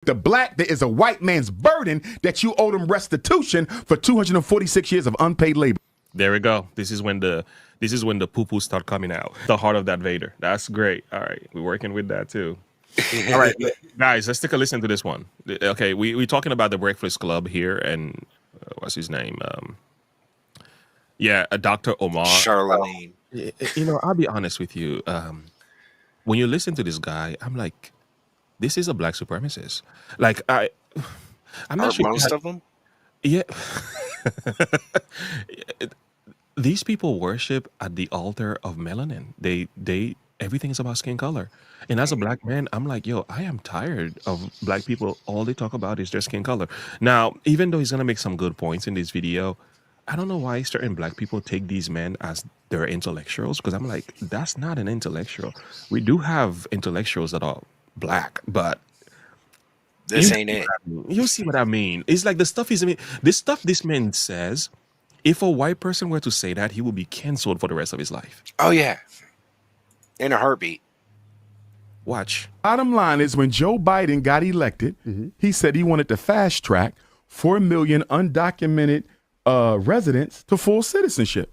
The black, there is a white man's burden that you owe them restitution for 246 years of unpaid labor. There we go. This is when the poo-poo start coming out. The heart of that Vader. That's great. All right. We're working with that too. All right, guys, let's take a listen to this one. Okay, we're talking about the Breakfast Club here, and what's his name? Dr. Omar. Charlemagne. I'll be honest with you. When you listen to this guy, I'm like, this is a black supremacist. Like, I'm not Aren't sure. most of them? Yeah. These people worship at the altar of melanin. They everything is about skin color. And as a black man, I'm like, yo, I am tired of black people. All they talk about is their skin color. Now, even though he's gonna make some good points in this video, I don't know why certain black people take these men as their intellectuals, because I'm like, that's not an intellectual. We do have intellectuals that are black, but This ain't it. you see what I mean? It's like the stuff this stuff this man says, if a white person were to say that, he will be canceled for the rest of his life. Oh, yeah. In a heartbeat. Watch. Bottom line is, when Joe Biden got elected, he said he wanted to fast track 4 million undocumented residents to full citizenship.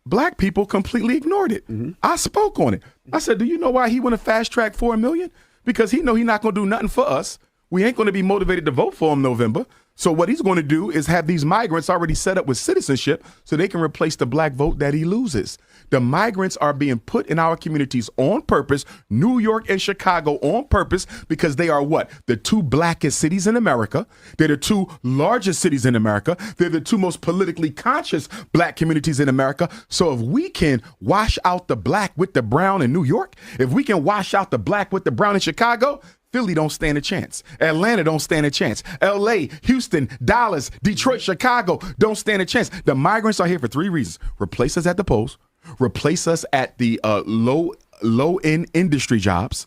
Black people completely ignored it. I spoke on it. I said, do you know why he want to fast track 4 million? Because he know he's not going to do nothing for us. We ain't going to be motivated to vote for him November. So what he's going to do is have these migrants already set up with citizenship so they can replace the black vote that he loses. The migrants are being put in our communities on purpose, New York and Chicago on purpose, because they are what? The two blackest cities in America. They're the two largest cities in America. They're the two most politically conscious black communities in America. So if we can wash out the black with the brown in New York, if we can wash out the black with the brown in Chicago, Philly don't stand a chance. Atlanta don't stand a chance. LA, Houston, Dallas, Detroit, Chicago don't stand a chance. The migrants are here for 3 reasons. Replace us at the polls, replace us at the low-end industry jobs.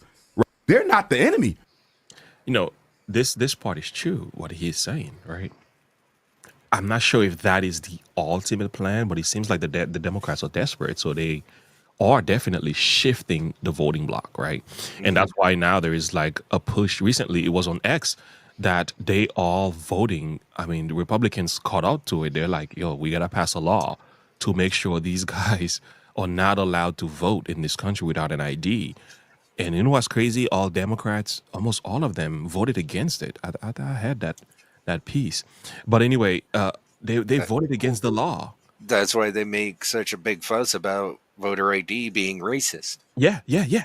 They're not the enemy. This part is true, what he is saying, right? I'm not sure if that is the ultimate plan, but it seems like the Democrats are desperate, so they are definitely shifting the voting block, right? And that's why now there is like a push. Recently, it was on X that they are voting. I mean, the Republicans caught out to it. They're like, yo, we got to pass a law to make sure these guys are not allowed to vote in this country without an ID. And you know what's crazy? All Democrats, almost all of them, voted against it. I had that piece. But anyway, they voted against the law. That's why they make such a big fuss about voter ID being racist. Yeah,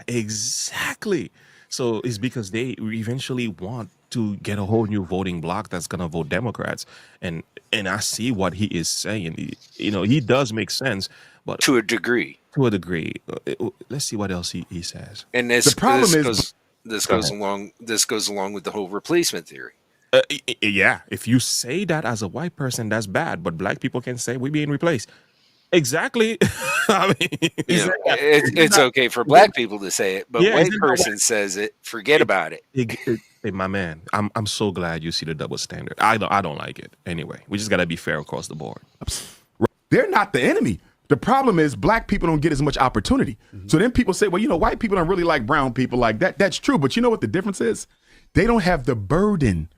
exactly. So it's because they eventually want to get a whole new voting bloc that's going to vote Democrats. And I see what he is saying. He does make sense, but to a degree. Let's see what else he says. And this goes along with the whole replacement theory. Yeah, if you say that as a white person, that's bad, but black people can say we're being replaced. Exactly. I mean, it's okay for black people to say it, but white person says it, forget about it. Hey, my man, I'm so glad you see the double standard. I don't like it. Anyway, we just got to be fair across the board. They're not the enemy. The problem is black people don't get as much opportunity. So then people say, well, white people don't really like brown people like that. That's true. But you know what the difference is? They don't have the burden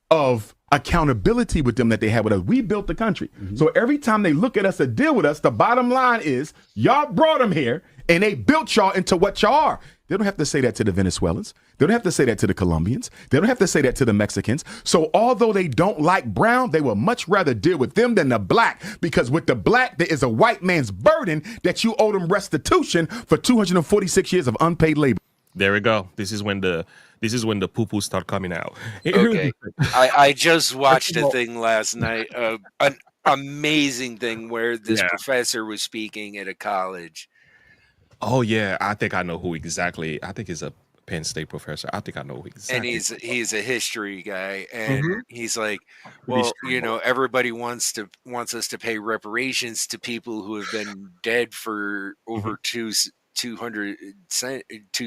of accountability with them that they have with us. We built the country. So every time they look at us or deal with us, the bottom line is y'all brought them here and they built y'all into what y'all are. They don't have to say that to the Venezuelans. They don't have to say that to the Colombians. They don't have to say that to the Mexicans. So although they don't like brown, they will much rather deal with them than the black, because with the black, there is a white man's burden that you owe them restitution for 246 years of unpaid labor. There we go. This is when the poo-poo start coming out. Okay. I just watched a thing last night, an amazing thing where this professor was speaking at a college. Oh yeah, I think I know who exactly. I think he's a Penn State professor. I think I know who exactly. And he's a history guy, and he's like, well, everybody wants us to pay reparations to people who have been dead for over 2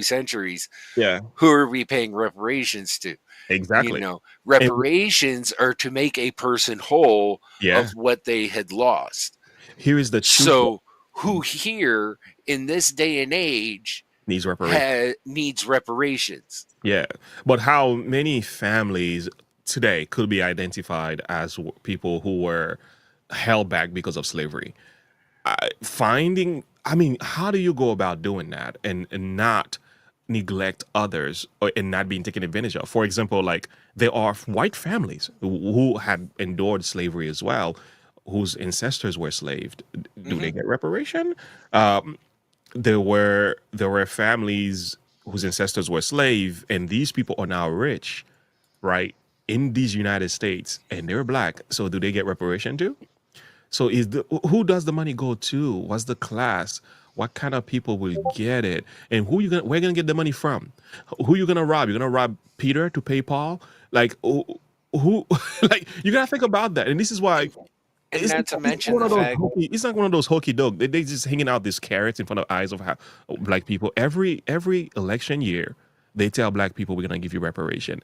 centuries. Yeah. Who are we paying reparations to? Exactly. Reparations are to make a person whole of what they had lost. Here is the truth. So who here in this day and age needs reparations. needs reparations. Yeah, but how many families today could be identified as people who were held back because of slavery? I mean, how do you go about doing that and not neglect others and not being taken advantage of? For example, like there are white families who had endured slavery as well, whose ancestors were slaved. Do they get reparation? There were families whose ancestors were slave, and these people are now rich, right, in these United States, and they're black. So do they get reparation too? So who does the money go to? What's the class? What kind of people will get it? And where you gonna get the money from? Who you gonna rob? You're gonna rob Peter to pay Paul? Like who like you gotta think about that. And this is why And not to mention one the of those fact, it's not one of those hokey doke. They just hanging out these carrots in front of eyes of black people. Every election year, they tell black people we're gonna give you reparation.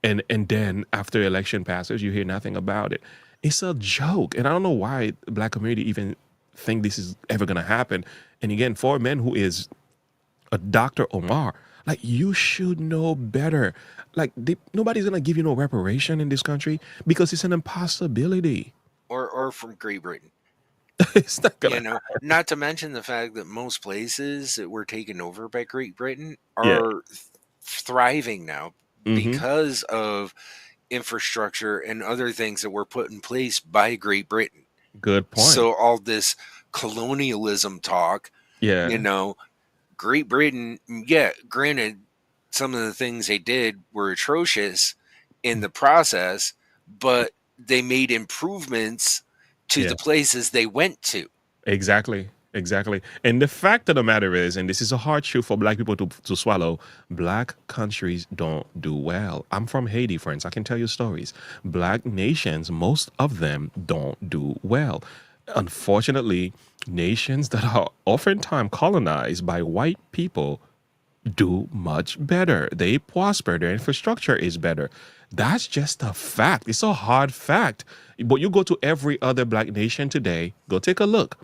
And then after election passes, you hear nothing about it. It's a joke. And I don't know why the black community even think this is ever gonna happen. And again, for a man who is a Dr. Umar, like you should know better. Like nobody's gonna give you no reparation in this country because it's an impossibility. or from Great Britain. It's not gonna You know, not to mention the fact that most places that were taken over by Great Britain Yeah. are thriving now Mhm. because of infrastructure and other things that were put in place by Great Britain. Good point. So all this colonialism talk, Yeah. you know, Great Britain, yeah, granted, some of the things they did were atrocious in the process, but they made improvements to Yeah. the places they went to. Exactly. And the fact of the matter is, and this is a hard truth for black people to swallow, black countries don't do well. I'm from Haiti, friends. I can tell you stories. Black nations, most of them don't do well. Unfortunately, nations that are oftentimes colonized by white people do much better. They prosper. Their infrastructure is better. That's just a fact. It's a hard fact. But you go to every other black nation today, go take a look.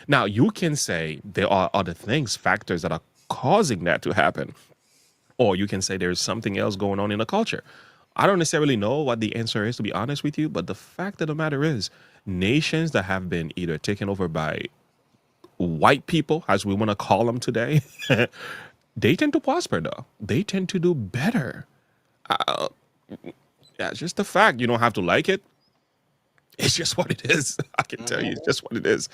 Now, you can say there are other things, factors that are causing that to happen. Or you can say there's something else going on in the culture. I don't necessarily know what the answer is, to be honest with you. But the fact of the matter is, nations that have been either taken over by white people, as we want to call them today, they tend to prosper, though. They tend to do better. Yeah, it's just a fact. You don't have to like it. It's just what it is. I can tell you, it's just what it is.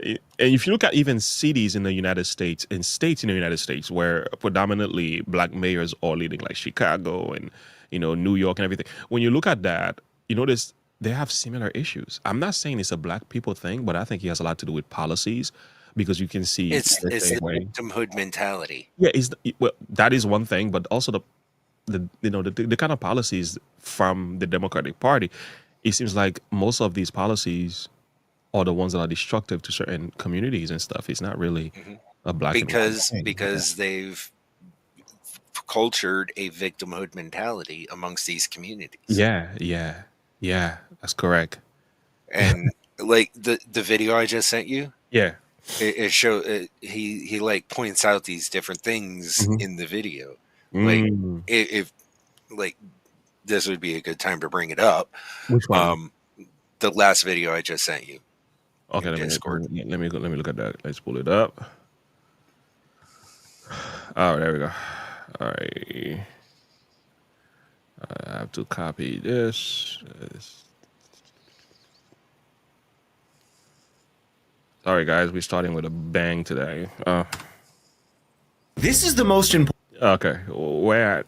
And if you look at even cities in the United States and states in the United States where predominantly black mayors are leading, like Chicago and New York and everything, when you look at that, you notice they have similar issues. I'm not saying it's a black people thing, but I think it has a lot to do with policies because you can see It's the the same way. victimhood mentality. Yeah, well, that is one thing, but also the kind of policies from the Democratic Party. It seems like most of these policies are the ones that are destructive to certain communities and stuff. It's not really a black and white thing. Because they've cultured a victimhood mentality amongst these communities. Yeah, that's correct. And like the video I just sent you, Yeah, it show he like points out these different things Mhm. in the video. Like if like this would be a good time to bring it up. Which one? The last video I just sent you. Okay, let me look at that. Let's pull it up. Oh, there we go. All right, I have to copy this. Sorry, guys, we're starting with a bang today. This is the most important. Okay, where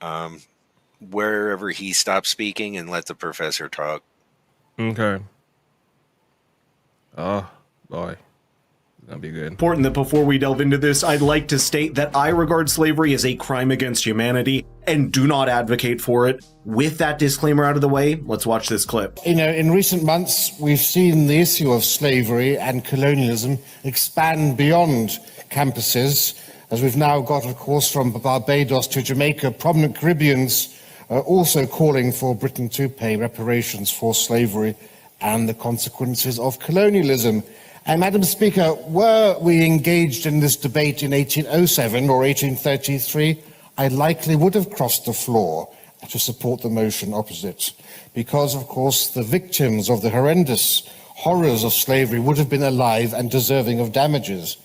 at? Wherever he stops speaking and let the professor talk. Okay. Oh boy, that'd be good. Important that before we delve into this, I'd like to state that I regard slavery as a crime against humanity and do not advocate for it. With that disclaimer out of the way, let's watch this clip. In recent months, we've seen the issue of slavery and colonialism expand beyond campuses, as we've now got, of course, from Barbados to Jamaica, prominent Caribbeans also calling for Britain to pay reparations for slavery and the consequences of colonialism. And, Madam Speaker, were we engaged in this debate in 1807 or 1833, I likely would have crossed the floor to support the motion opposite, because, of course, the victims of the horrendous horrors of slavery would have been alive and deserving of damages.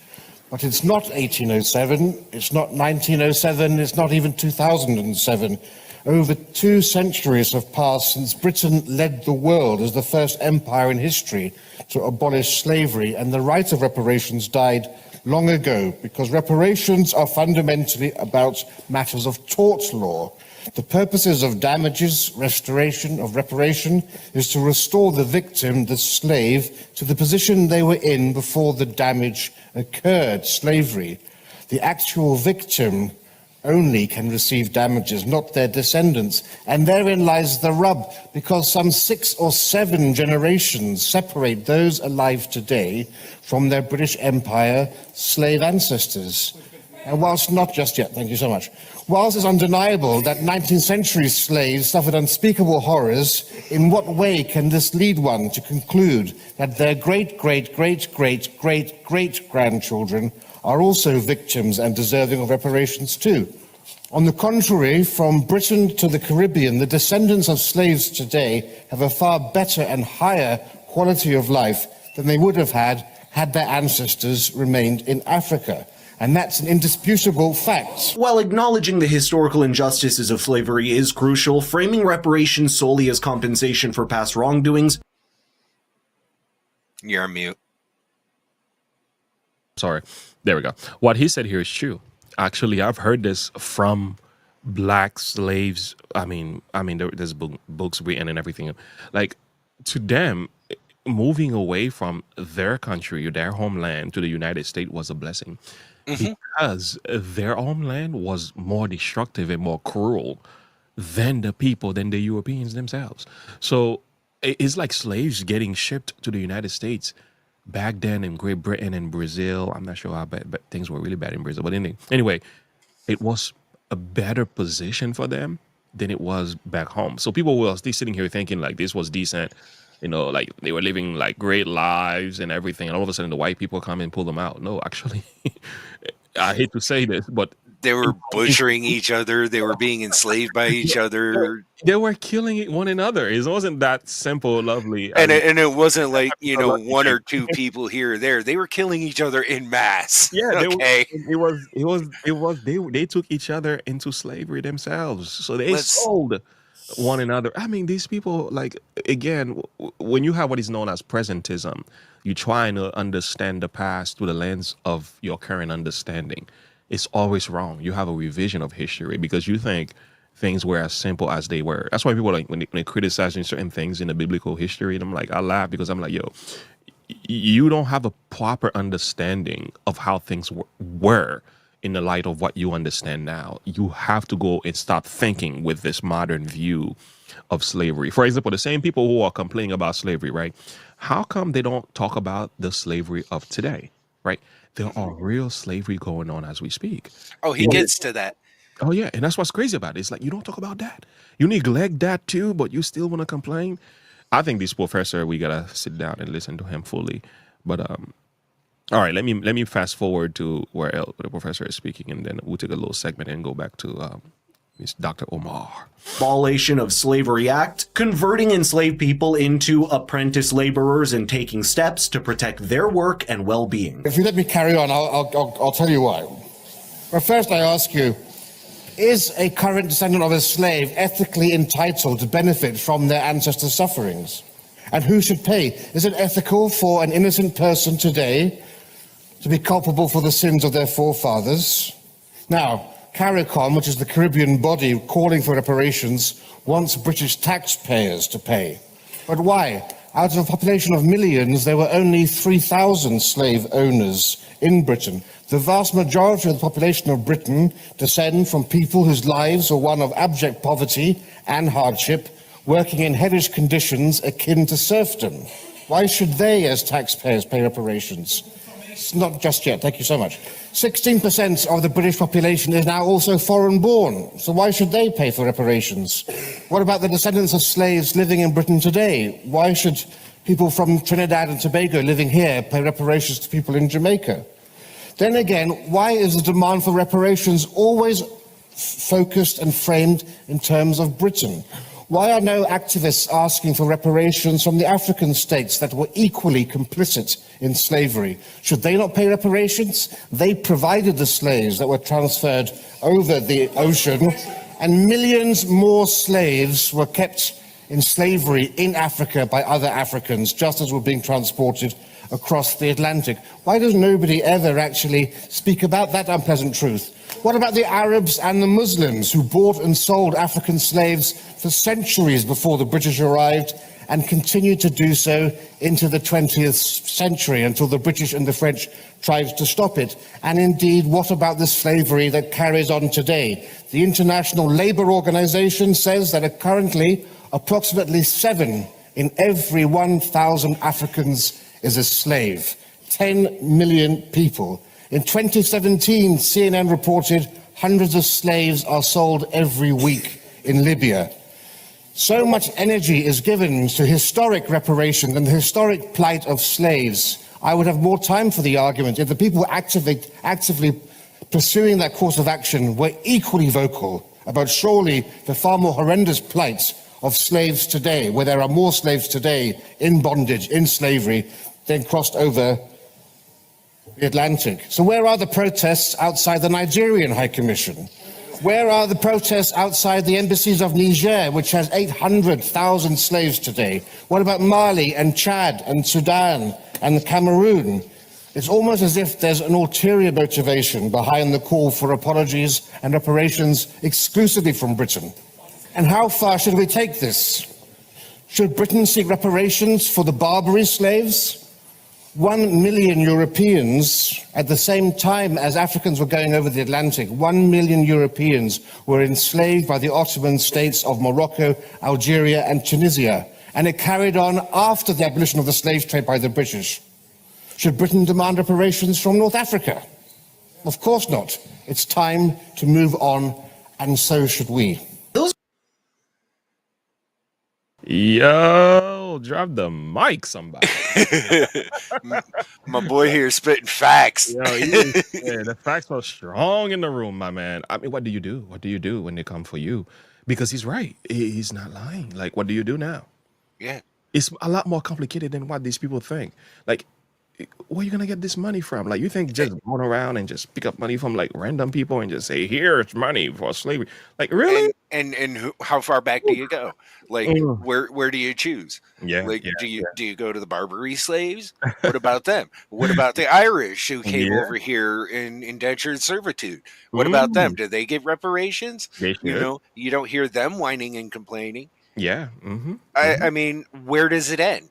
But it's not 1807, it's not 1907, it's not even 2007. Over 2 centuries have passed since Britain led the world as the first empire in history to abolish slavery, and the right of reparations died long ago, because reparations are fundamentally about matters of tort law. The purposes of damages, restoration, of reparation, is to restore the victim, the slave, to the position they were in before the damage occurred, slavery. The actual victim only can receive damages, not their descendants. And therein lies the rub, because some 6 or 7 generations separate those alive today from their British Empire slave ancestors. And whilst not just yet, thank you so much. Whilst it's undeniable that 19th century slaves suffered unspeakable horrors, in what way can this lead one to conclude that their great-great-great-great-great-grandchildren are also victims and deserving of reparations too? On the contrary, from Britain to the Caribbean, the descendants of slaves today have a far better and higher quality of life than they would have had their ancestors remained in Africa. And that's an indisputable fact. While acknowledging the historical injustices of slavery is crucial, framing reparations solely as compensation for past wrongdoings... You're on mute. Sorry. There we go. What he said here is true. Actually, I've heard this from black slaves. I mean, there's books written and everything. Like, to them, moving away from their country, their homeland, to the United States was a blessing. Because their homeland was more destructive and more cruel than the Europeans themselves. So it's like slaves getting shipped to the United States back then in Great Britain and Brazil. I'm not sure how bad, but things were really bad in Brazil. But anyway, it was a better position for them than it was back home. So people were still sitting here thinking like this was decent. You know, like they were living like great lives and everything. And all of a sudden the white people come and pull them out. No, actually, I hate to say this, but they were butchering each other. They were being enslaved by each other. They were killing one another. It wasn't that simple, lovely. And it wasn't like, you know, 1 or 2 people here or there. They were killing each other in mass. Yeah, okay. They took each other into slavery themselves. So they sold one another. I mean, these people, like, again, when you have what is known as presentism, you try to understand the past through the lens of your current understanding. It's always wrong. You have a revision of history because you think things were as simple as they were. That's why people like when they criticizing certain things in the biblical history, and I'm like, I laugh because I'm like, yo, you don't have a proper understanding of how things were in the light of what you understand now. You have to go and start thinking with this modern view of slavery. For example, the same people who are complaining about slavery, right? How come they don't talk about the slavery of today, right? There are real slavery going on as we speak. Oh, he gets to that. Oh, yeah. And that's what's crazy about it. It's like, you don't talk about that. You neglect that too, but you still want to complain. I think this professor, we got to sit down and listen to him fully. But, all right, let me fast forward to where the professor is speaking, and then we'll take a little segment and go back to Dr. Umar. Abolition of Slavery Act, converting enslaved people into apprentice laborers and taking steps to protect their work and well-being. If you let me carry on, I'll tell you why. But first I ask you, is a current descendant of a slave ethically entitled to benefit from their ancestors' sufferings? And who should pay? Is it ethical for an innocent person today to be culpable for the sins of their forefathers? Now, CARICOM, which is the Caribbean body calling for reparations, wants British taxpayers to pay. But why? Out of a population of millions, there were only 3,000 slave owners in Britain. The vast majority of the population of Britain descend from people whose lives were one of abject poverty and hardship, working in hellish conditions akin to serfdom. Why should they, as taxpayers, pay reparations? not just yet, thank you so much. 16% of the British population is now also foreign-born, so why should they pay for reparations? What about the descendants of slaves living in Britain today? Why should people from Trinidad and Tobago living here pay reparations to people in Jamaica? Then again, why is the demand for reparations always focused and framed in terms of Britain? Why are no activists asking for reparations from the African states that were equally complicit in slavery? Should they not pay reparations? They provided the slaves that were transferred over the ocean, and millions more slaves were kept in slavery in Africa by other Africans, just as were being transported across the Atlantic. Why does nobody ever actually speak about that unpleasant truth? What about the Arabs and the Muslims who bought and sold African slaves for centuries before the British arrived and continued to do so into the 20th century until the British and the French tried to stop it? And indeed, what about the slavery that carries on today? The International Labour Organization says that currently approximately 7 in every 1,000 Africans is a slave. 10 million people. In 2017, CNN reported hundreds of slaves are sold every week in Libya. So much energy is given to historic reparations and the historic plight of slaves. I would have more time for the argument if the people actively pursuing that course of action were equally vocal about surely the far more horrendous plight of slaves today, where there are more slaves today in bondage, in slavery, than crossed over the Atlantic. So where are the protests outside the Nigerian High Commission? Where are the protests outside the embassies of Niger, which has 800,000 slaves today? What about Mali and Chad and Sudan and Cameroon? It's almost as if there's an ulterior motivation behind the call for apologies and reparations exclusively from Britain. And how far should we take this? Should Britain seek reparations for the Barbary slaves? 1 million Europeans, at the same time as Africans were going over the Atlantic, 1 million Europeans were enslaved by the Ottoman states of Morocco, Algeria, and Tunisia. And it carried on after the abolition of the slave trade by the British. Should Britain demand reparations from North Africa? Of course not. It's time to move on, and so should we. Yo, drop the mic, somebody. My boy here spitting facts. Yo, the facts are strong in the room, my man. I mean, what do you do? What do you do when they come for you? Because he's right. He's not lying. Like, what do you do now? Yeah. It's a lot more complicated than what these people think. Like, where are you going to get this money from? Like, you think just going around and just pick up money from, like, random people and just say, here's money for slavery. Like, really? And how far back do you go? Like, where do you choose? Yeah. Like, do you go to the Barbary slaves? What about them? What about the Irish who came over here in indentured servitude? What about them? Did they get reparations? They should. You know, you don't hear them whining and complaining. Yeah. I mean, where does it end?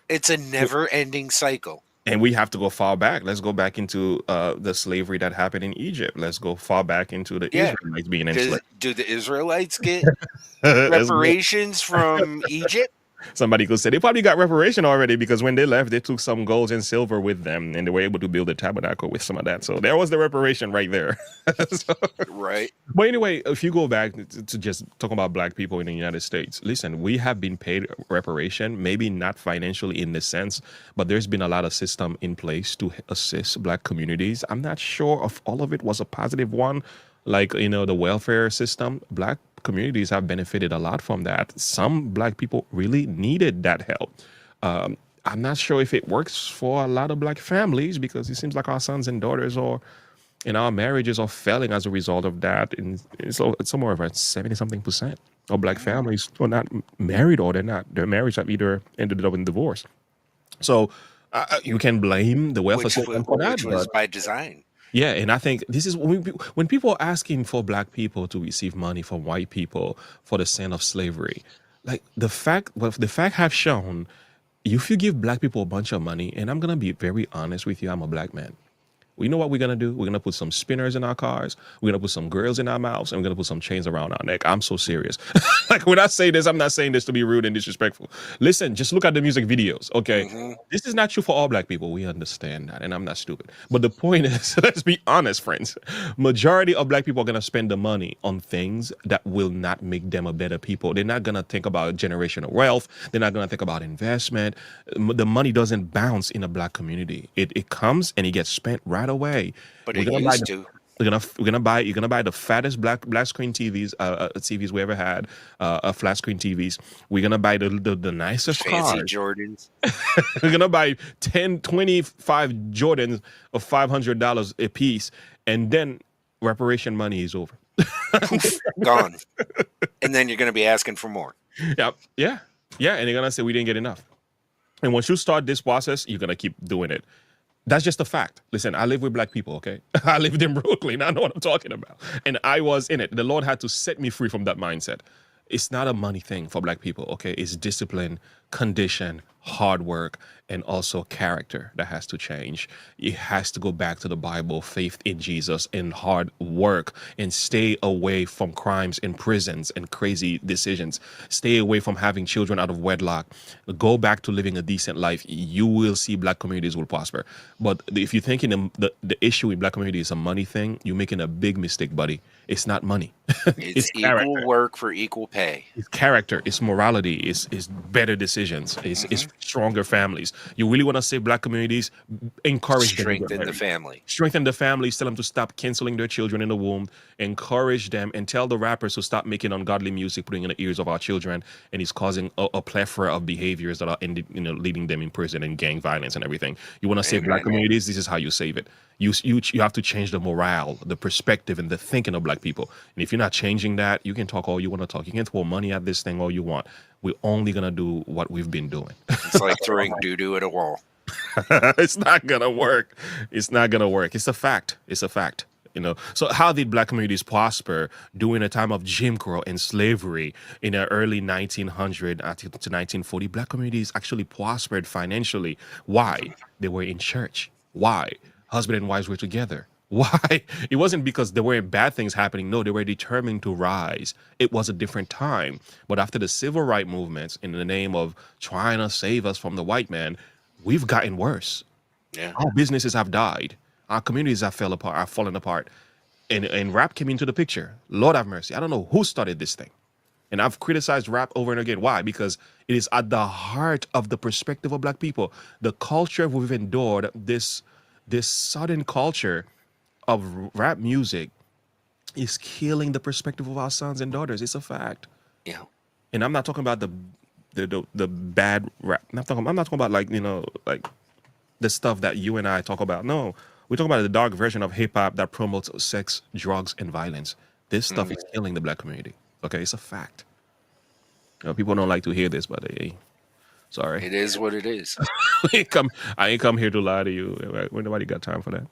It's a never-ending cycle. And we have to go far back. Let's go back into the slavery that happened in Egypt. Let's go far back into the Israelites being enslaved. Do the Israelites get reparations from Egypt? Somebody could say they probably got reparation already because when they left, they took some gold and silver with them and they were able to build a tabernacle with some of that. So there was the reparation right there. Right. But anyway, if you go back to just talking about black people in the United States, listen, we have been paid reparation, maybe not financially in the sense, but there's been a lot of system in place to assist black communities. I'm not sure if all of it was a positive one, like, you know, the welfare system. Black communities have benefited a lot from that. Some black people really needed that help. I'm not sure if it works for a lot of black families because it seems like our sons and daughters or in our marriages are failing as a result of that. And so it's somewhere around 70-something% of black families are not married or their marriage have either ended up in divorce. So you can blame the welfare system for that. Which was by design. Yeah, and I think this is when people are asking for black people to receive money from white people for the sin of slavery, like the fact have shown, if you give black people a bunch of money, and I'm gonna be very honest with you, I'm a black man. We know what we're gonna do. We're gonna put some spinners in our cars. We're gonna put some grills in our mouths, and we're gonna put some chains around our neck. I'm so serious. Like when I say this, I'm not saying this to be rude and disrespectful. Listen, just look at the music videos. Okay, this is not true for all black people. We understand that, and I'm not stupid. But the point is, let's be honest, friends. Majority of black people are gonna spend the money on things that will not make them a better people. They're not gonna think about generational wealth. They're not gonna think about investment. The money doesn't bounce in a black community. It comes and it gets spent right away. But We're it gonna buy used the- to. you're gonna buy the fattest black screen TVs we ever had, flat screen TVs. We're gonna buy the nicest Fancy cars. Jordans. We're gonna buy 10, 25 Jordans of $500 a piece, and then reparation money is over. Gone. And then you're going to be asking for more. Yeah, and they're gonna say we didn't get enough. And once you start this process, you're gonna keep doing it. That's just a fact. Listen, I live with black people, okay? I lived in Brooklyn. I know what I'm talking about. And I was in it. The Lord had to set me free from that mindset. It's not a money thing for black people, okay? It's discipline, condition, hard work, and also character that has to change. It has to go back to the Bible, faith in Jesus, and hard work, and stay away from crimes and prisons and crazy decisions. Stay away from having children out of wedlock. Go back to living a decent life. You will see black communities will prosper. But if you're thinking the issue in black community is a money thing, you're making a big mistake, buddy. It's not money. It's equal character. work for equal pay. It's character, it's morality, it's better decisions, it's stronger families. You really want to save black communities, encourage them to get Strengthen the married. family. Strengthen the families, tell them to stop canceling their children in the womb, encourage them, and tell the rappers to stop making ungodly music, putting in the ears of our children, and it's causing a plethora of behaviors that are leading them in prison and gang violence and everything. You want to save black communities, this is how you save it. You have to change the morale, the perspective, and the thinking of black people. And if you're not changing that, you can talk all you want to talk. You can throw money at this thing all you want. We're only gonna do what we've been doing. It's like throwing doo-doo at a wall. It's not gonna work. It's not gonna work. It's a fact. It's a fact. So how did black communities prosper during a time of Jim Crow and slavery in the early 1900 to 1940? Black communities actually prospered financially. Why? They were in church. Why? Husband and wives were together. Why? It wasn't because there weren't bad things happening. No, they were determined to rise. It was a different time. But after the civil rights movements, in the name of trying to save us from the white man, we've gotten worse. Yeah. Our businesses have died. Our communities have fallen apart. And rap came into the picture. Lord have mercy. I don't know who started this thing. And I've criticized rap over and again. Why? Because it is at the heart of the perspective of black people. The culture we've endured, this sudden culture of rap music is killing the perspective of our sons and daughters. It's a fact. Yeah. And I'm not talking about the bad rap. I'm not talking about like the stuff that you and I talk about. No, we're talking about the dark version of hip hop that promotes sex, drugs, and violence. This stuff is killing the black community. Okay, it's a fact. People don't like to hear this, but hey, sorry. It is what it is. I ain't come here to lie to you. Nobody got time for that.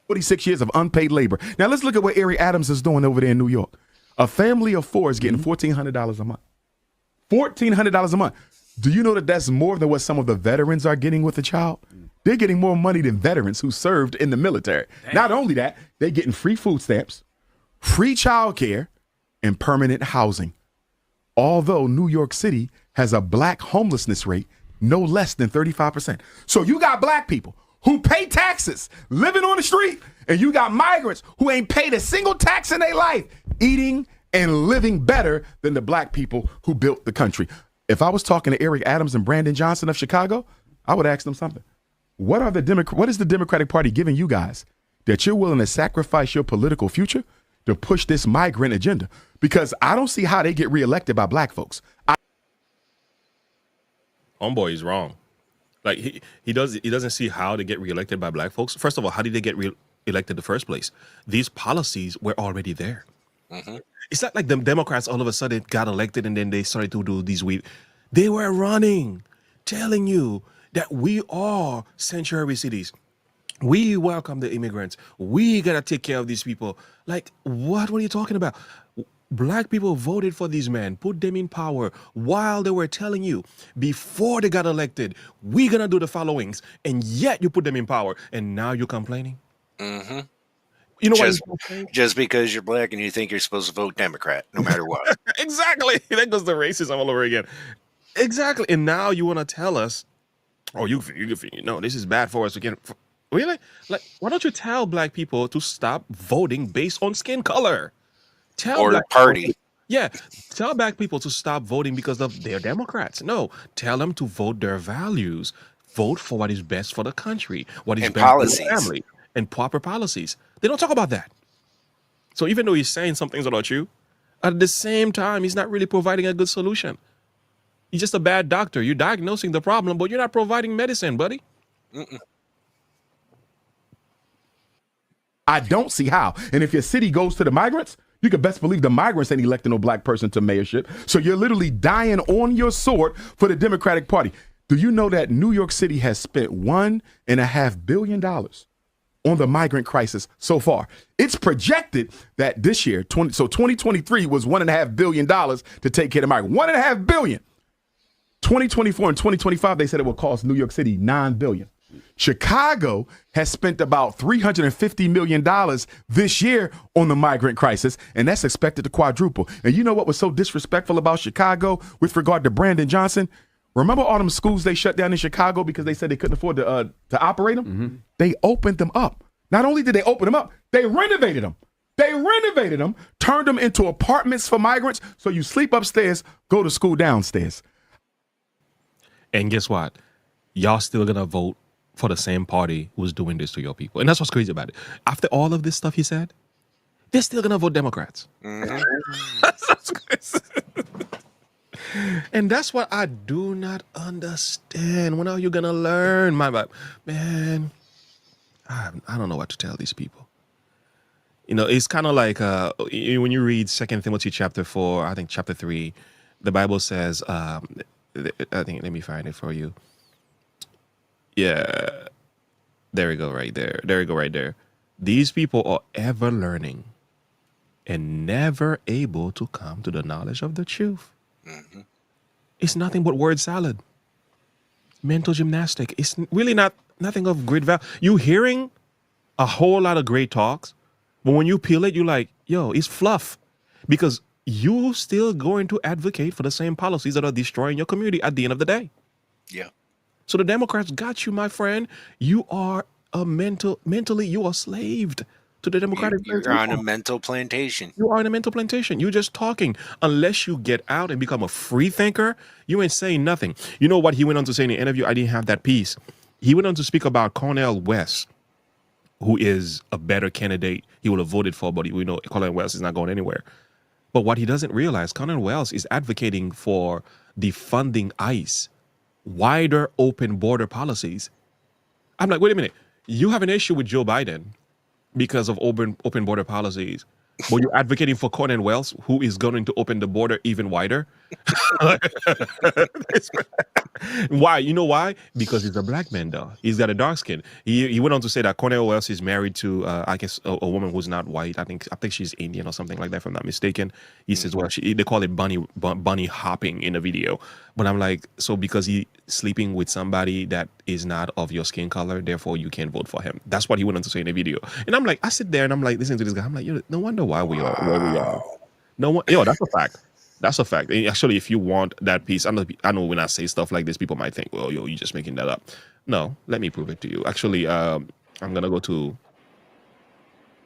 46 years of unpaid labor. Now let's look at what Eric Adams is doing over there in New York. A family of four is getting $1,400 a month. $1,400 a month. Do you know that that's more than what some of the veterans are getting with a child? They're getting more money than veterans who served in the military. Damn. Not only that, they're getting free food stamps, free child care, and permanent housing. Although New York City has a black homelessness rate no less than 35%. So you got black people who pay taxes, living on the street, and you got migrants who ain't paid a single tax in their life, eating and living better than the black people who built the country. If I was talking to Eric Adams and Brandon Johnson of Chicago, I would ask them something. What is the Democratic Party giving you guys that you're willing to sacrifice your political future to push this migrant agenda? Because I don't see how they get reelected by black folks. Homeboy is wrong. Like he doesn't see how to get reelected by black folks. First of all, how did they get reelected in the first place? These policies were already there. Mm-hmm. It's not like the Democrats all of a sudden got elected and then they started to do these They were running, telling you that we are sanctuary cities. We welcome the immigrants. We gotta take care of these people. Like, what are you talking about? Black people voted for these men, put them in power while they were telling you before they got elected, we're going to do the followings. And yet you put them in power. And now you're complaining. Mm-hmm. You know Just, what? just because you're black and you think you're supposed to vote Democrat, no matter what. Exactly. That goes the racism all over again. Exactly. And now you want to tell us, oh, you no, this is bad for us again. Really? Like, why don't you tell black people to stop voting based on skin color? Tell Or black party. people, yeah, tell black people to stop voting because of they're Democrats. No, tell them to vote their values. Vote for what is best for the country, what is And best for policies. the family, and proper policies. They don't talk about that. So even though he's saying some things about you, at the same time, he's not really providing a good solution. He's just a bad doctor. You're diagnosing the problem, but you're not providing medicine, buddy. Mm-mm. I don't see how. And if your city goes to the migrants, you can best believe the migrants ain't electing no black person to mayorship. So you're literally dying on your sword for the Democratic Party. Do you know that New York City has spent $1.5 billion on the migrant crisis so far? It's projected that this year, 2023 was $1.5 billion to take care of the migrants. $1.5 billion. 2024 and 2025, they said it will cost New York City $9 billion. Chicago has spent about $350 million this year on the migrant crisis, and that's expected to quadruple. And you know what was so disrespectful about Chicago with regard to Brandon Johnson? Remember all them schools they shut down in Chicago because they said they couldn't afford to operate them? Mm-hmm. They opened them up. Not only did they open them up, they renovated them. Turned them into apartments for migrants, so you sleep upstairs, go to school downstairs. And guess what? Y'all still gonna vote for the same party who's doing this to your people. And that's what's crazy about it. After all of this stuff he said, they're still going to vote Democrats. Mm-hmm. And that's what I do not understand. When are you going to learn? Man, I don't know what to tell these people. You know, it's kind of like when you read 2 Timothy chapter 4, I think chapter 3, the Bible says, I think, let me find it for you. Yeah, there we go right there. There we go right there. These people are ever learning and never able to come to the knowledge of the truth. Mm-hmm. It's nothing but word salad, mental gymnastic. It's really nothing of great value. You hearing a whole lot of great talks, but when you peel it, you're like, yo, it's fluff. Because you still going to advocate for the same policies that are destroying your community at the end of the day. Yeah. So the Democrats got you, my friend. You are mentally, you are slaved to the Democratic Party. You're on a mental plantation. You are on a mental plantation. You're just talking. Unless you get out and become a free thinker, you ain't saying nothing. You know what he went on to say in the interview? I didn't have that piece. He went on to speak about Cornel West, who is a better candidate he would have voted for, but we know Cornel West is not going anywhere. But what he doesn't realize, Cornel West is advocating for defunding ICE, wider open border policies. I'm like, wait a minute. You have an issue with Joe Biden because of open border policies, but you're advocating for Cornel West, who is going to open the border even wider. Why? You know why? Because he's a black man, though. He's got a dark skin. He went on to say that Cornel West is married to, I guess, a woman who's not white. I think she's Indian or something like that, if I'm not mistaken. He says, well, they call it bunny hopping in the video. But I'm like, so because he's sleeping with somebody that is not of your skin color, therefore you can't vote for him. That's what he went on to say in the video. And I'm like, I sit there and I'm like, listening to this guy. I'm like, no wonder why we are where we are. No one, that's a fact. That's a fact. And actually, if you want that piece, I know when I say stuff like this, people might think, well, you're just making that up. No, let me prove it to you. Actually, I'm going to go to,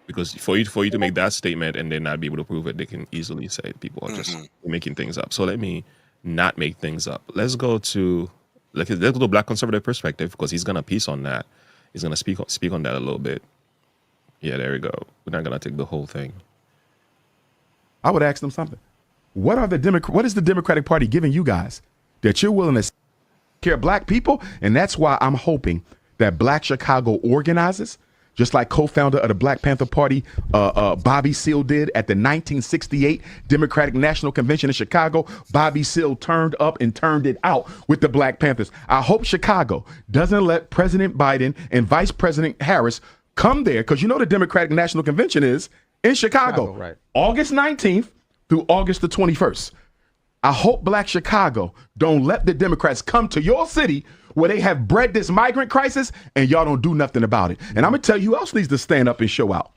because for you to make that statement and then not be able to prove it, they can easily say people are just making things up. So let me not make things up. Let's go to Black Conservative Perspective, because he's going to piece on that. He's going to speak on that a little bit. Yeah, there we go. We're not going to take the whole thing. I would ask them something. What is the Democratic Party giving you guys that you're willing to take care of black people? And that's why I'm hoping that Black Chicago organizes, just like co-founder of the Black Panther Party, Bobby Seale did at the 1968 Democratic National Convention in Chicago. Bobby Seale turned up and turned it out with the Black Panthers. I hope Chicago doesn't let President Biden and Vice President Harris come there, because you know the Democratic National Convention is in Chicago. Right. August 19th through August the 21st. I hope Black Chicago don't let the Democrats come to your city where they have bred this migrant crisis and y'all don't do nothing about it. And I'm going to tell you who else needs to stand up and show out.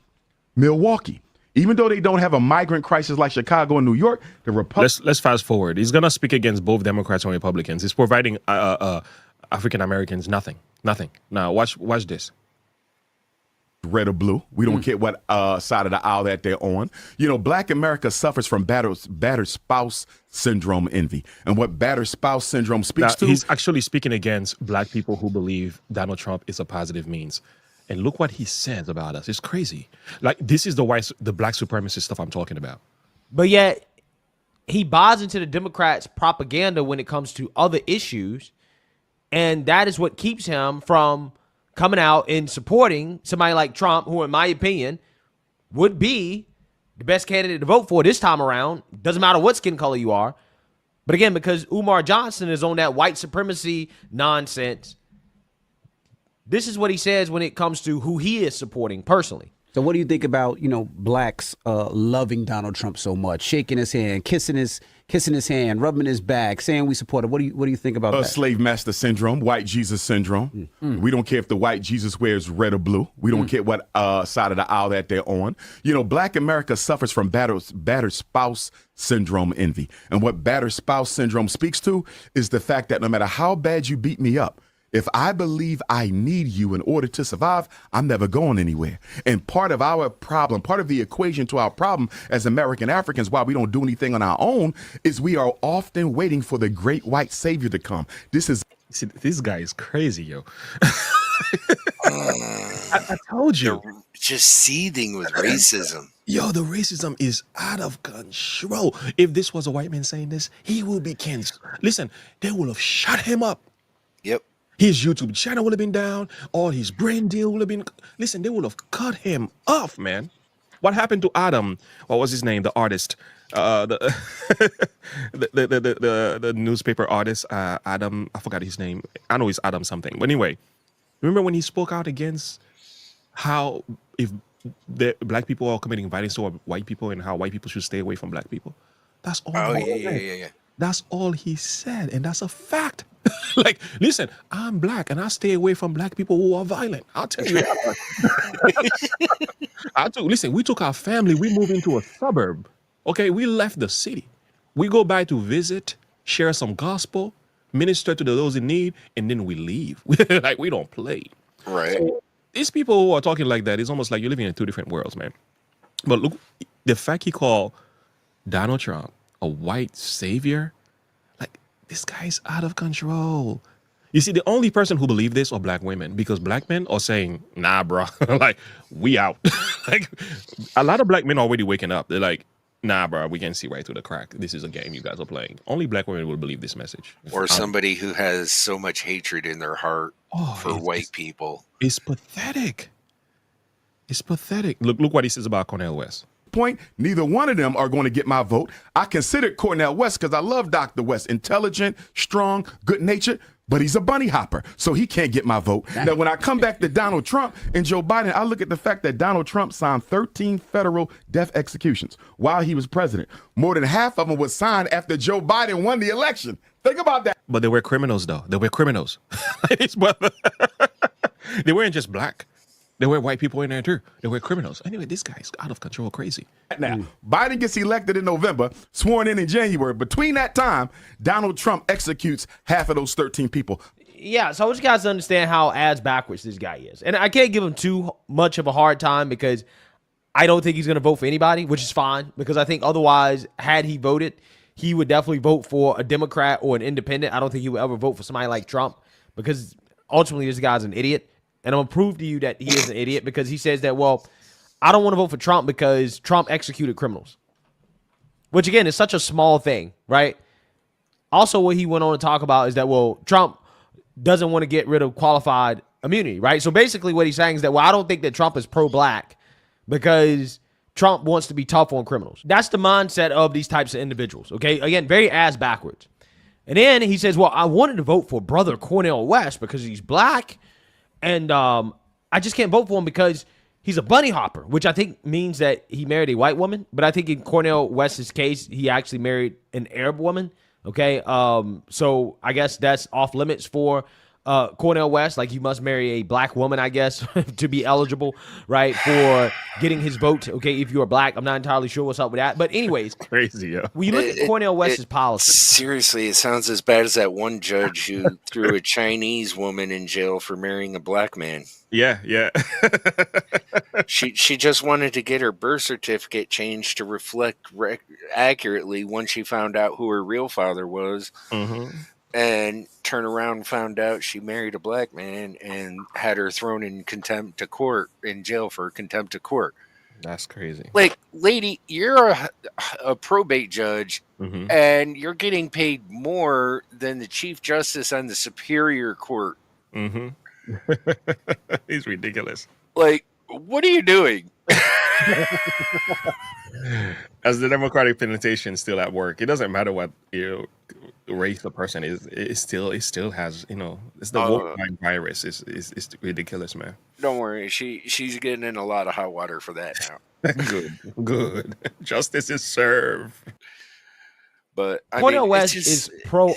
Milwaukee. Even though they don't have a migrant crisis like Chicago and New York, the Republicans. Let's fast forward. He's going to speak against both Democrats and Republicans. He's providing African Americans nothing. Now, watch this. Red or blue. We don't care what side of the aisle that they're on. You know, Black America suffers from battered spouse syndrome envy. And what battered spouse syndrome speaks to. He's actually speaking against Black people who believe Donald Trump is a positive means. And look what he says about us. It's crazy. Like, this is the Black supremacist stuff I'm talking about. But yet, he buys into the Democrats' propaganda when it comes to other issues. And that is what keeps him from coming out and supporting somebody like Trump, who, in my opinion, would be the best candidate to vote for this time around. Doesn't matter what skin color you are. But again, because Umar Johnson is on that white supremacy nonsense, this is what he says when it comes to who he is supporting personally. So what do you think about, blacks loving Donald Trump so much, shaking his hand, kissing his hand, rubbing his back, saying we support him? What do you think about that? Slave master syndrome, white Jesus syndrome. We don't care if the white Jesus wears red or blue. We don't care what side of the aisle that they're on. You know, Black America suffers from battered spouse syndrome envy. And what battered spouse syndrome speaks to is the fact that no matter how bad you beat me up, if I believe I need you in order to survive, I'm never going anywhere. And part of our problem, part of the equation to our problem as American Africans, why we don't do anything on our own, is we are often waiting for the great white savior to come. See, this guy is crazy, yo. I told you. They're just seething with racism. Yo, the racism is out of control. If this was a white man saying this, he will be canceled. Listen, they will have shut him up. Yep. His YouTube channel would have been down. All his brand deal would have been. Listen, they would have cut him off, man. What happened to Adam? What was his name? The artist, the newspaper artist, Adam. I forgot his name. I know it's Adam something. But anyway, remember when he spoke out against how if the Black people are committing violence toward white people and how white people should stay away from Black people? That's all. Oh yeah. That's all he said, and that's a fact. Like, listen, I'm Black, and I stay away from Black people who are violent. I'll tell you that. Listen, we took our family, we moved into a suburb. Okay, we left the city. We go by to visit, share some gospel, minister to those in need, and then we leave. Like, we don't play. Right. So, these people who are talking like that, it's almost like you're living in two different worlds, man. But look, the fact he called Donald Trump a white savior, like, this guy's out of control. You see, the only person who believe this are Black women, because Black men are saying, nah, bro, like, we out. Like, a lot of Black men are already waking up. They're like, nah, bro, we can see right through the crack. This is a game you guys are playing. Only Black women will believe this message. Or somebody who has so much hatred in their heart for white people. It's pathetic. It's pathetic. Look what he says about Cornel West. Point, neither one of them are going to get my vote. I considered Cornel West because I love Dr. West. Intelligent, strong, good-natured, but he's a bunny hopper, so he can't get my vote. Now, when I come back to Donald Trump and Joe Biden, I look at the fact that Donald Trump signed 13 federal death executions while he was president. More than half of them was signed after Joe Biden won the election. Think about that. But they were criminals, though. They were criminals. They weren't just Black. There were white people in there too. There were criminals. Anyway, this guy's out of control, crazy. Now, Biden gets elected in November, sworn in January. Between that time, Donald Trump executes half of those 13 people. Yeah, so I want you guys to understand how ass backwards this guy is. And I can't give him too much of a hard time because I don't think he's going to vote for anybody, which is fine, because I think otherwise, had he voted, he would definitely vote for a Democrat or an independent. I don't think he would ever vote for somebody like Trump because ultimately this guy's an idiot. And I'm going to prove to you that he is an idiot because he says that, well, I don't want to vote for Trump because Trump executed criminals. Which, again, is such a small thing, right? Also, what he went on to talk about is that, well, Trump doesn't want to get rid of qualified immunity, right? So basically what he's saying is that, well, I don't think that Trump is pro-Black because Trump wants to be tough on criminals. That's the mindset of these types of individuals, okay? Again, very ass backwards. And then he says, well, I wanted to vote for brother Cornel West because he's Black. And I just can't vote for him because He's a bunny hopper, which I think means that he married a white woman. But I think in Cornel West's case, he actually married an Arab woman. Okay, so I guess that's off limits for Cornel West. Like, you must marry a black woman, I guess, to be eligible, right, for getting his vote. Okay, if you are black, I'm not entirely sure what's up with that. But anyways, Crazy, yeah. when you look at Cornel West's policy, Seriously, it sounds as bad as that one judge who threw a Chinese woman in jail for marrying a black man. Yeah. She just wanted to get her birth certificate changed to reflect accurately when she found out who her real father was, and turn around and found out she married a black man and had her thrown in jail for contempt of court. That's crazy. Like, lady, you're a probate judge, and you're getting paid more than the chief justice on the superior court. He's ridiculous. Like, what are you doing? As the Democratic plantation still at work, it doesn't matter what race the person is. It still has, it's the woke virus. It's ridiculous, man. Don't worry, she's getting in a lot of hot water for that now. Good. Justice is served. But Cornel West is pro.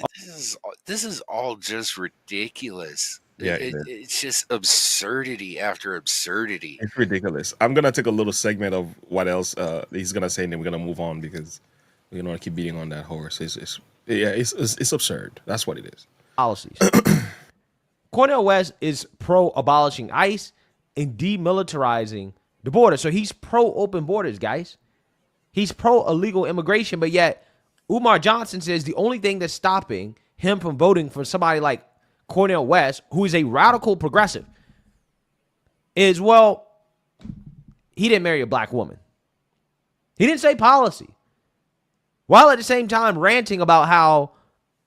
This is all just ridiculous. Yeah, it's just absurdity after absurdity. It's ridiculous. I'm gonna take a little segment of what else he's gonna say, and then we're gonna move on because we don't want to keep beating on that horse. It's absurd. That's what it is. Policies. Cornel West is pro abolishing ICE and demilitarizing the border. So he's pro open borders, guys. He's pro illegal immigration, but yet Umar Johnson says the only thing that's stopping him from voting for somebody like Cornel West, who is a radical progressive, is, well, he didn't marry a black woman. He didn't say policy. While at the same time ranting about how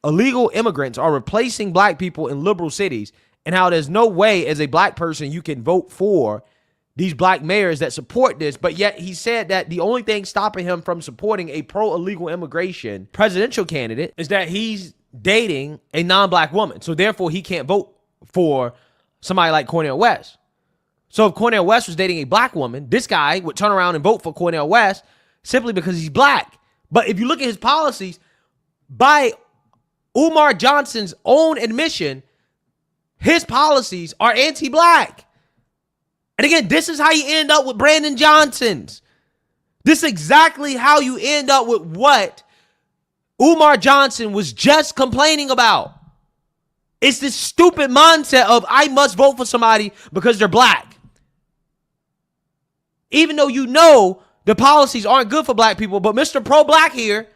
illegal immigrants are replacing black people in liberal cities and how there's no way as a black person you can vote for these black mayors that support this. But yet he said that the only thing stopping him from supporting a pro-illegal immigration presidential candidate is that he's dating a non-black woman. So therefore he can't vote for somebody like Cornel West. So if Cornel West was dating a black woman, this guy would turn around and vote for Cornel West simply because he's black. But if you look at his policies, by Umar Johnson's own admission, his policies are anti-black. And again, this is how you end up with Brandon Johnson's. This is exactly how you end up with what Umar Johnson was just complaining about. It's this stupid mindset of I must vote for somebody because they're black. Even though you know the policies aren't good for black people, but Mr. Pro-Black here,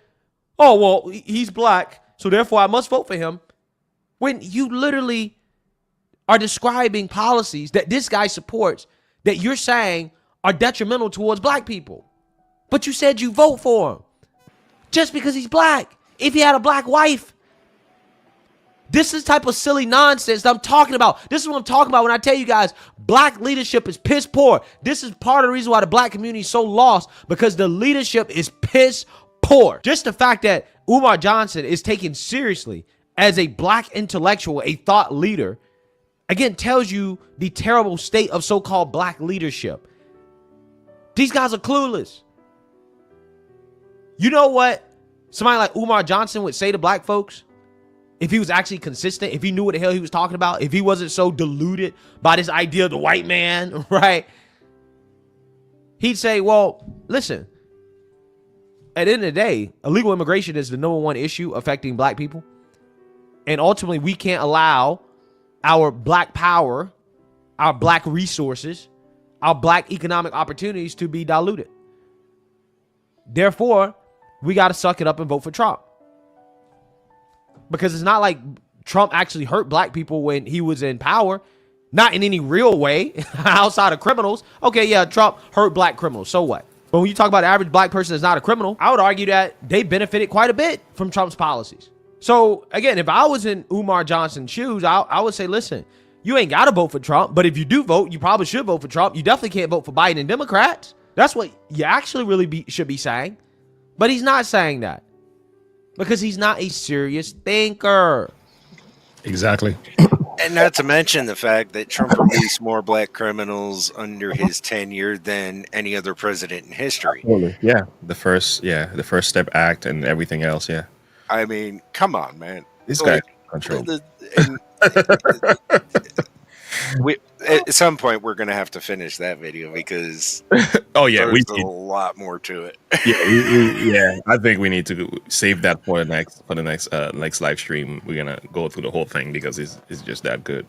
oh, well, he's black, so therefore I must vote for him. When you literally are describing policies that this guy supports that you're saying are detrimental towards black people. But you said you vote for him just because he's black. If he had a black wife. This is the type of silly nonsense that I'm talking about. This is what I'm talking about when I tell you guys black leadership is piss poor. This is part of the reason why the black community is so lost, because the leadership is piss poor. Just the fact that Umar Johnson is taken seriously as a black intellectual, a thought leader, again, tells you the terrible state of so-called black leadership. These guys are clueless. You know what somebody like Umar Johnson would say to black folks if he was actually consistent, if he knew what the hell he was talking about, if he wasn't so deluded by this idea of the white man, right? He'd say, well, listen, at the end of the day, illegal immigration is the number one issue affecting black people. And ultimately, we can't allow our black power, our black resources, our black economic opportunities to be diluted. Therefore, we got to suck it up and vote for Trump. Because it's not like Trump actually hurt black people when he was in power. Not in any real way outside of criminals. Okay, yeah, Trump hurt black criminals. So what? But when you talk about the average black person that's not a criminal, I would argue that they benefited quite a bit from Trump's policies. So again, if I was in Umar Johnson's shoes, I would say, listen, you ain't got to vote for Trump. But if you do vote, you probably should vote for Trump. You definitely can't vote for Biden and Democrats. That's what you actually really should be saying. But he's not saying that. Because he's not a serious thinker. Exactly. And not to mention the fact that Trump released more black criminals under his tenure than any other president in history. Yeah, the first step act and everything else. Yeah, I mean, come on, man. this guy's control. We at some point we're gonna have to finish that video because Oh yeah, there's a lot more to it. yeah. I think we need to save that for the next live stream. We're gonna go through the whole thing because it's just that good.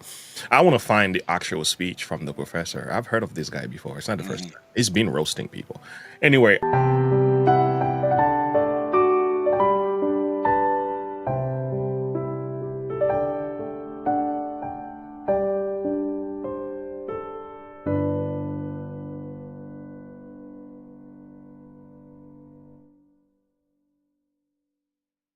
I want to find the actual speech from the professor. I've heard of this guy before. It's not the first time. He's been roasting people. Anyway.